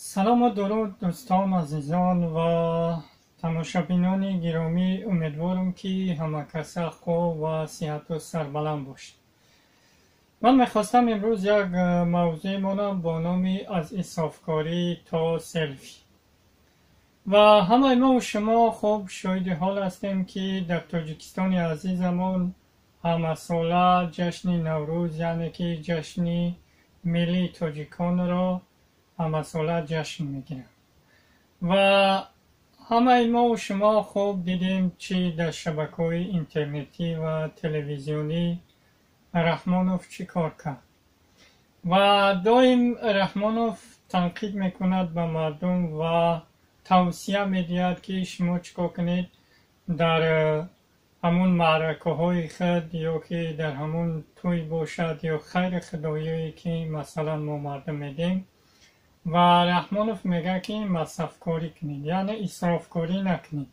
سلام و درود دوستان عزیزان و تماشابینان گرامی. امیدوارم که همه کسا خوب و صحت و سربلند باشید. من میخواستم امروز یک موضوع مونم با نام از اسرافکاری تا سلفی و همه ما و شما خوب شاهد حال هستیم که در تاجیکستان عزیزمون همه ساله جشن نوروز، یعنی که جشن ملی تاجیکان را همه ساله جشن میگیرن و همه ما و شما خوب دیدیم چی در شبکه‌های اینترنتی و تلویزیونی رحمانوف چی کار کرد و دائم رحمانوف تنقید میکند به مردم و توصیه میدهد که شما چیکار کنید در همون معرکه های خود یا که در همون توی باشد یا خیر خدایی که مثلا ما مردم میدیم و رحمانوف میگه که مصرف کاری کنید، یعنی اسراف کاری نکنید،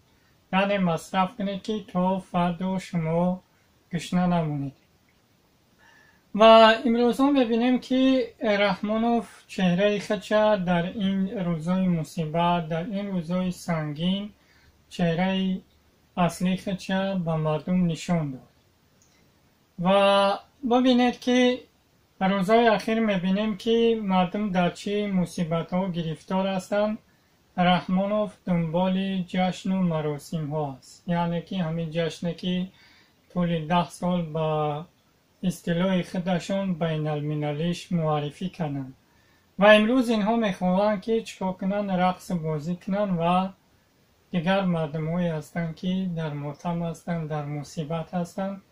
یعنی مصرف کنید که تا فردا شما گشنه نمونید. و امروز هم ببینیم که رحمانوف چهره خودش در این روزای مصیبت، در این روزای سنگین چهره اصلی خودش به مردم نشان داد و ببینید که روزهای اخیر میبینیم که مردم در چه مصیبت ها گرفتار هستند. رحمانوف دنبال جشن و مراسم ها است، یعنی که همین جشن که طول 10 سال با اصطلاح خودشون بین المللیش معرفی کنند و امروز اینها میخواهند که چکار کنن، رقص بازی کنن و دیگر مردم هایی هستند که در ماتم هستند، در مصیبت هستند،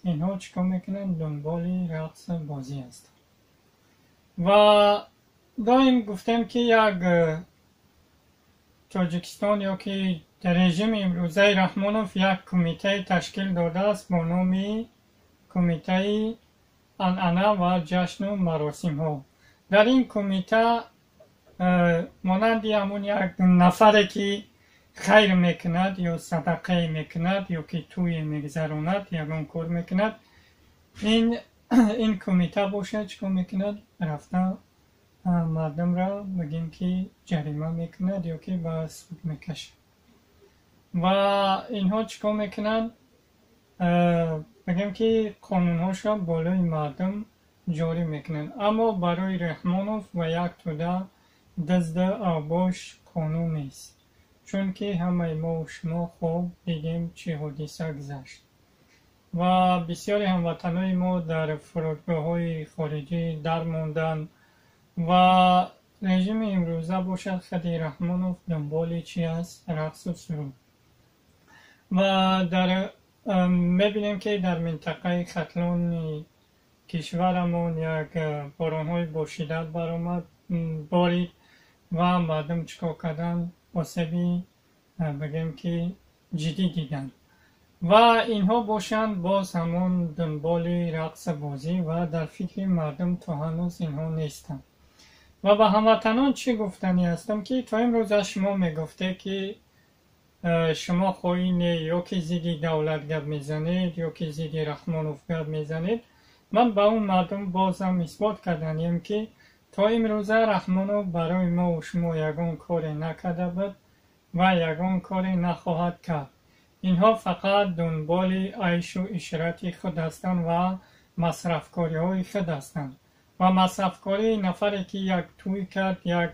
اینها چیکار میکنن؟ دنبال رقص بازی هستن. و دائم گفتم که یک تاجیکستان یا که در رژیم امروزه رحمانوف یک کمیته تشکیل داده است با نام کمیته عنعنه و جشن و مراسم ها. در این کمیته مانند همون یک نفره که خیر میکند یا صدقه میکند یا که توی میگذراند یکان کار میکند، این کمیته باشه چکار میکند؟ رفته مردم را بگیم که جریمه میکند یا که به سود میکشه و اینها چکار میکنند؟ بگیم که قانونهاش را بالای مردم جاری میکنند. اما برای رحمانوف و یک توده دزد اوباش قانون نیست، چون که همه ما و شما خوب دیدیم چه حادثه گذشت و بسیاری هموطنای ما در فرودگاه های خارجی در ماندن و رژیم امروزه باشد خدی رحمانوف دنبال چی است؟ رقص و سرود. و در میبینیم که در منطقه ختلون کشورمون یک باران های با شدت برآمد بارید و مردم چکار کردن؟ آسیبی بگیم که جدی دیدن و اینها باشند باز همون دنبال رقص بازی و در فکر مردم تا هنوز اینها نیستن. و به هموطنان چی گفتنی هستم که تا امروز شما میگفته که شما خواهین یا که زیدی دولت گپ میزنید یا که زیدی رحمانوف گپ میزنید. من به اون مردم بازم اثبات کردنیم که تا امروزه رحمانوف برای ما و شما یگان کاری نکرده بود و یگان کاری نخواهد کرد. اینها فقط دنبال عیش و عشرت خود هستند و مصرفکاری های خود هستند و مصرفکاری نفری که یک توی کرد، یک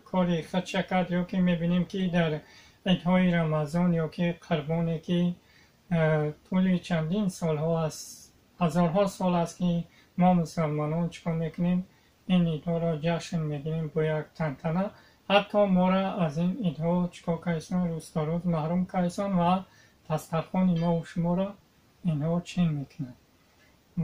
کاری خود کرد یا که میبینیم که در عیدهای رمضان یا که قربانی که طول چندین سال ها است، هزارها سال است که ما مسلمانان چکار میکنیم؟ این ایدها را جشن میگیریم با یک تنتنه. حتی ما را از این ایدها چکار کردن؟ روز تا روز محروم کردن و دسترخوان ما و شما را اینها چین میکنن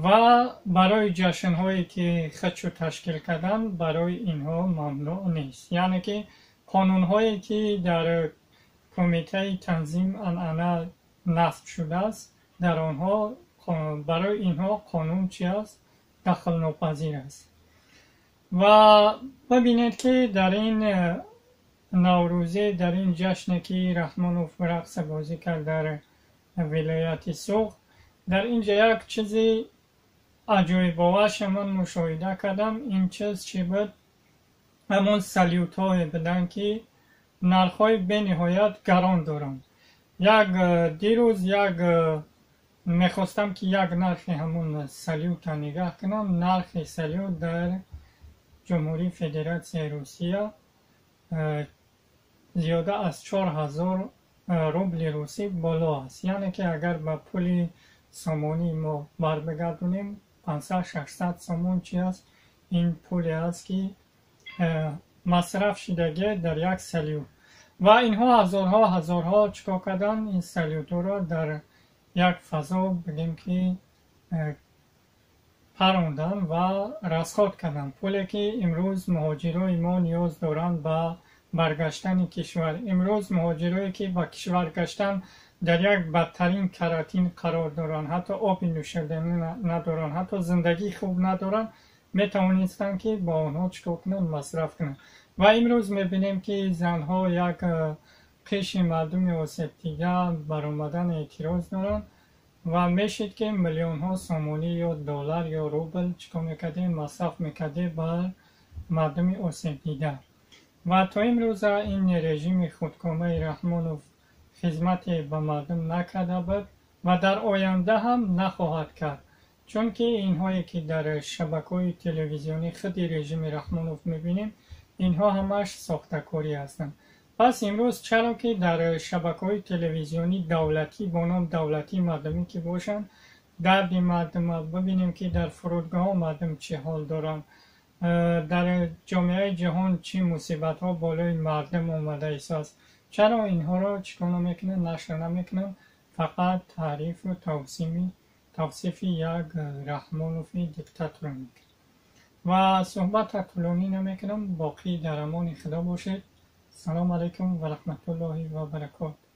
و برای جشن هایی که خودشو تشکیل کردن برای اینها ممنوع نیست. یعنی که قانون هایی که در کمیته تنظیم عنعنه نصب شده است در آنها برای اینها قانون چی است؟ دخل ناپذیر است. و ببینید که در این نوروزی، در این جشن که رحمانوف رقص بازی کرد در ولایت سوق، در اینجا یک چیزی عجایب باورش من مشاهده کردم. این چیز چی بود؟ همون سلیوت های بدن که نرخ های به نهایت گران دارن. دیروز میخواستم که یک نرخ همون سلیوت نگاه کنم. نرخ سلیوت در جمهوری فدراسیون روسیه زیاده از 4000 روبل روسی بالا است. یعنی که اگر با پول سامانی ما بر بگردونیم 500-600 سامون چی است؟ این پول است که مصرف شدگی در یک سلیوت. و اینها هزارها چکار کردن این سلیوت را در یک فضا بگیم که پروندن و رسخات کردن. پولی که امروز مهاجرای ما نیاز دارند به برگشتن کشور. امروز مهاجرایی که با کشور گشتن در یک بدترین کراتین قرار دارند، حتی آب نوشیدنی ندارند، حتی زندگی خوب ندارند، میتوانستند که با آنها چکار کنند؟ مصرف کنند. و امروز میبینیم که زنها یک قش مردم آسیب‌دیده برآمدن اعتراض دارند و میشد که میلیون ها سامانی یا دلار یا روبل چکار میکرده؟ مصرف میکرده بر مردم آسیب‌دیده. و تا امروز این رژیم خودکامه رحمانوف خدمت به مردم نکرده بود و در آینده هم نخواهد کرد، چون که اینهایی که در شبکه‌های تلویزیونی خود رژیم رحمانوف میبینیم اینها همش ساخته‌کاری هستند. پس امروز چرا که در شبکه‌های تلویزیونی دولتی با نام دولتی مردمی که باشند درد مردم ببینیم که در فرودگاه ها مردم چه حال دارن، در جامعه جهان چه مصیبت ها بالای مردم اومده ایساست. چرا اینها را چکار نمیکنن؟ نشر نمیکنن، فقط تعریف و توصیف یک رحمانوفی دیکتاتور میکنن. و صحبت طولانی نمیکنم، باقی در امان خدا باشید. السلام علیکم و رحمت الله و برکاته.